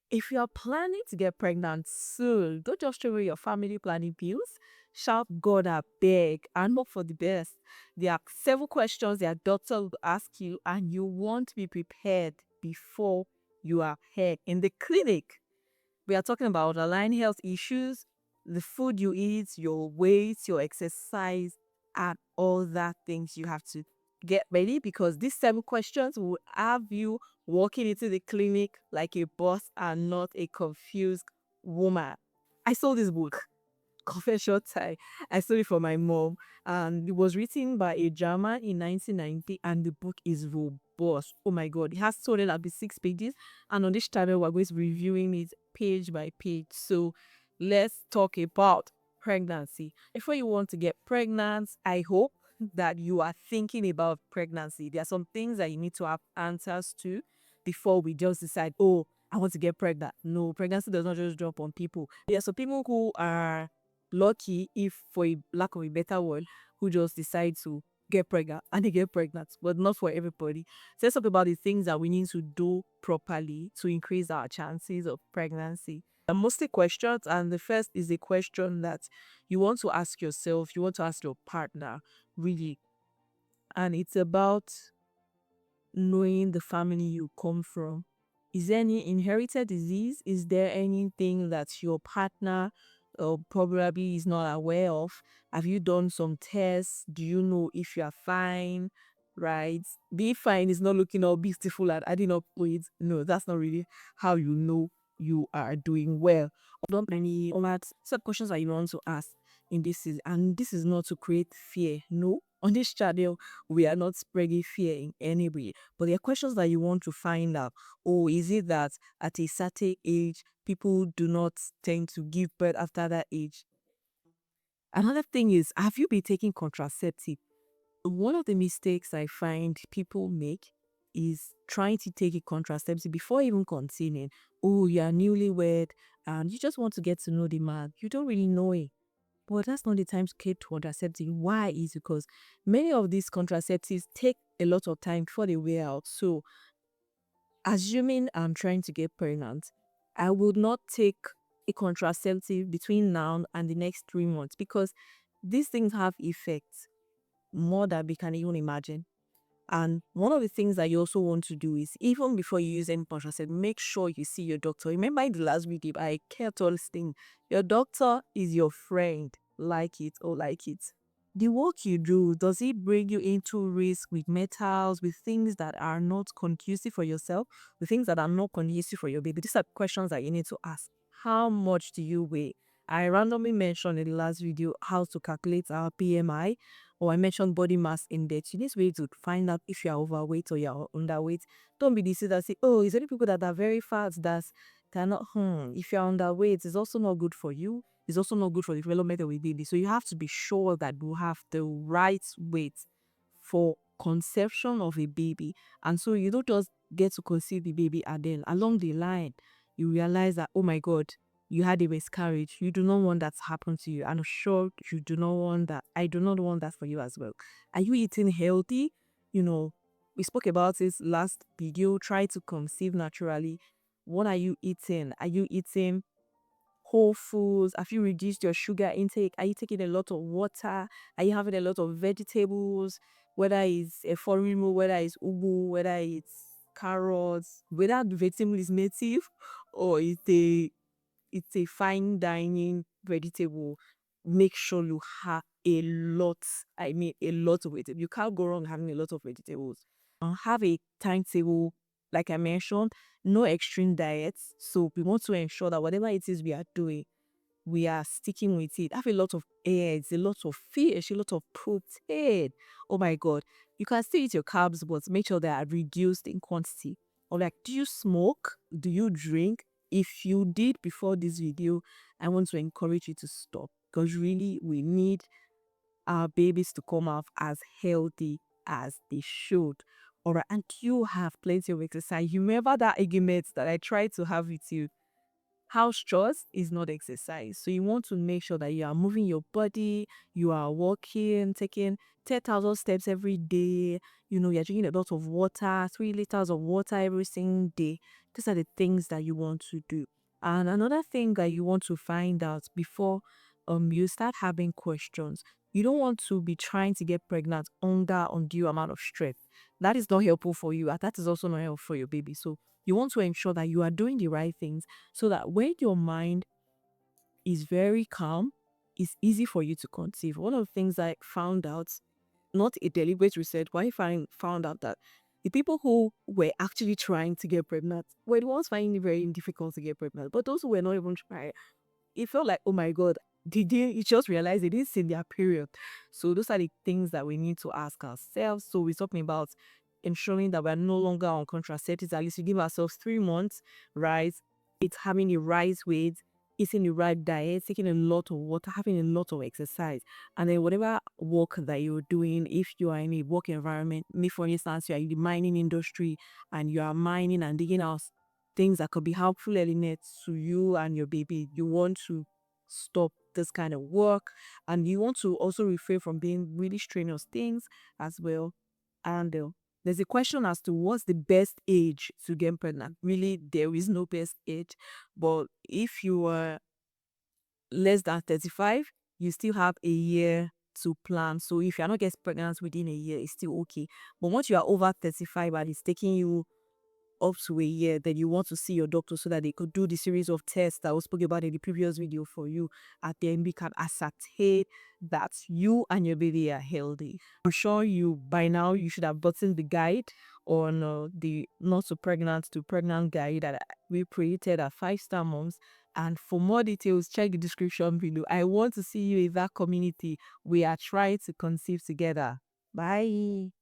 If you are planning to get pregnant soon, don't just throw away your family planning bills. Shout God a beg and hope for the best. There are several questions their doctor will ask you, and you want to be prepared before you are here in the clinic. We are talking about underlying health issues, the food you eat, your weight, your exercise, and all that things you have to get ready, because these 7 questions will have you walking into the clinic like a boss and not a confused woman. I sold this book, Confession Time. I stole it from my mom, and it was written by a German in 1990, and the book is robust. Oh my god, it has 206 pages, and on this channel we're going to be reviewing it page by page. So let's talk about pregnancy. Before you want to get pregnant, I hope that you are thinking about pregnancy. There are some things that you need to have answers to before we just decide, oh, I want to get pregnant. No, pregnancy does not just drop on people. There are some people who are lucky, if for a lack of a better word, who just decide to get pregnant and they get pregnant, but not for everybody. So let's talk about the things that we need to do properly to increase our chances of pregnancy. And mostly questions, and the first is a question that you want to ask yourself, you want to ask your partner, really. And it's about knowing the family you come from. Is there any inherited disease? Is there anything that your partner probably is not aware of? Have you done some tests? Do you know if you are fine? Right? Be fine is not looking all beautiful and adding up weight. No, that's not really how you know you are doing well. Don't any some questions that you want to ask in this is, and this is not to create fear. No, on this channel we are not spreading fear in any way, but there are questions that you want to find out. Oh, is it that at a certain age people do not tend to give birth after that age? Another thing is, have you been taking contraceptive? One of the mistakes I find people make is trying to take a contraceptive before even conceiving. Oh, you are newlywed and you just want to get to know the man. You don't really know it. But that's not the time to get contraceptive. Why? Is because many of these contraceptives take a lot of time before they wear out. So, assuming I'm trying to get pregnant, I would not take a contraceptive between now and the next 3 months, because these things have effects more than we can even imagine. And one of the things that you also want to do is, even before you use any contraceptive, make sure you see your doctor. Remember in the last video, I kept all this thing. Your doctor is your friend, like it or like it. The work you do, does it bring you into risk with metals, with things that are not conducive for yourself, with things that are not conducive for your baby? These are questions that you need to ask. How much do you weigh? I randomly mentioned in the last video how to calculate our BMI, or I mentioned body mass index. You need to be able to find out if you are overweight or you are underweight. Don't be deceived and say, oh, it's only people that are very fat that cannot. If you are underweight, it's also not good for you. It's also not good for the development of a baby. So you have to be sure that you have the right weight for conception of a baby. And so you don't just get to conceive the baby and then along the line, you realize that, oh my God, you had a miscarriage. You do not want that to happen to you. I'm sure you do not want that. I do not want that for you as well. Are you eating healthy? We spoke about this last video. Try to conceive naturally. What are you eating? Are you eating whole foods? Have you reduced your sugar intake? Are you taking a lot of water? Are you having a lot of vegetables? Whether it's a foreign meal, whether it's ugu, whether it's carrots, whether the vegetable is native or it's a fine dining vegetable. Make sure you have a lot. I mean, a lot of vegetables. You can't go wrong having a lot of vegetables. Have a timetable, like I mentioned, no extreme diets. So we want to ensure that whatever it is we are doing, we are sticking with it. Have a lot of eggs, a lot of fish, a lot of protein. Oh my God. You can still eat your carbs, but make sure they are reduced in quantity. Or like, do you smoke? Do you drink? If you did before this video, I want to encourage you to stop, because really we need our babies to come out as healthy as they should. All right, and you have plenty of exercise. You remember that argument that I tried to have with you? House chores is not exercise. So you want to make sure that you are moving your body, you are walking, taking 10,000 steps every day. You're drinking a lot of water, 3 liters of water every single day. These are the things that you want to do. And another thing that you want to find out before you start having questions, you don't want to be trying to get pregnant under undue amount of stress. That is not helpful for you, and that is also not helpful for your baby. So you want to ensure that you are doing the right things so that when your mind is very calm, it's easy for you to conceive. One of the things I found out, not a deliberate research, but I found out that the people who were actually trying to get pregnant were the ones finding it very difficult to get pregnant. But those who were not even trying, it felt like, oh my God, you just realize it is in their period. So those are the things that we need to ask ourselves. So we're talking about ensuring that we're no longer on contraceptives. At least we give ourselves 3 months, right? It's having the right weight, eating the right diet, taking a lot of water, having a lot of exercise. And then whatever work that you're doing, if you are in a work environment, me for instance, you are in the mining industry and you are mining and digging out things that could be harmful elements to you and your baby, you want to stop this kind of work, and you want to also refrain from doing really strenuous things as well. And there's a question as to what's the best age to get pregnant. Really, there is no best age, but if you are less than 35, you still have a year to plan. So if you're not getting pregnant within a year, it's still okay. But once you are over 35 and it's taking you up to a year, then you want to see your doctor so that they could do the series of tests that I spoke about in the previous video for you, and then we can ascertain that you and your baby are healthy. I'm sure you by now you should have gotten the guide on the not so pregnant to pregnant guide that we created at 5 Star Moms. And for more details, check the description below. I want to see you in that community. We are trying to conceive together. Bye.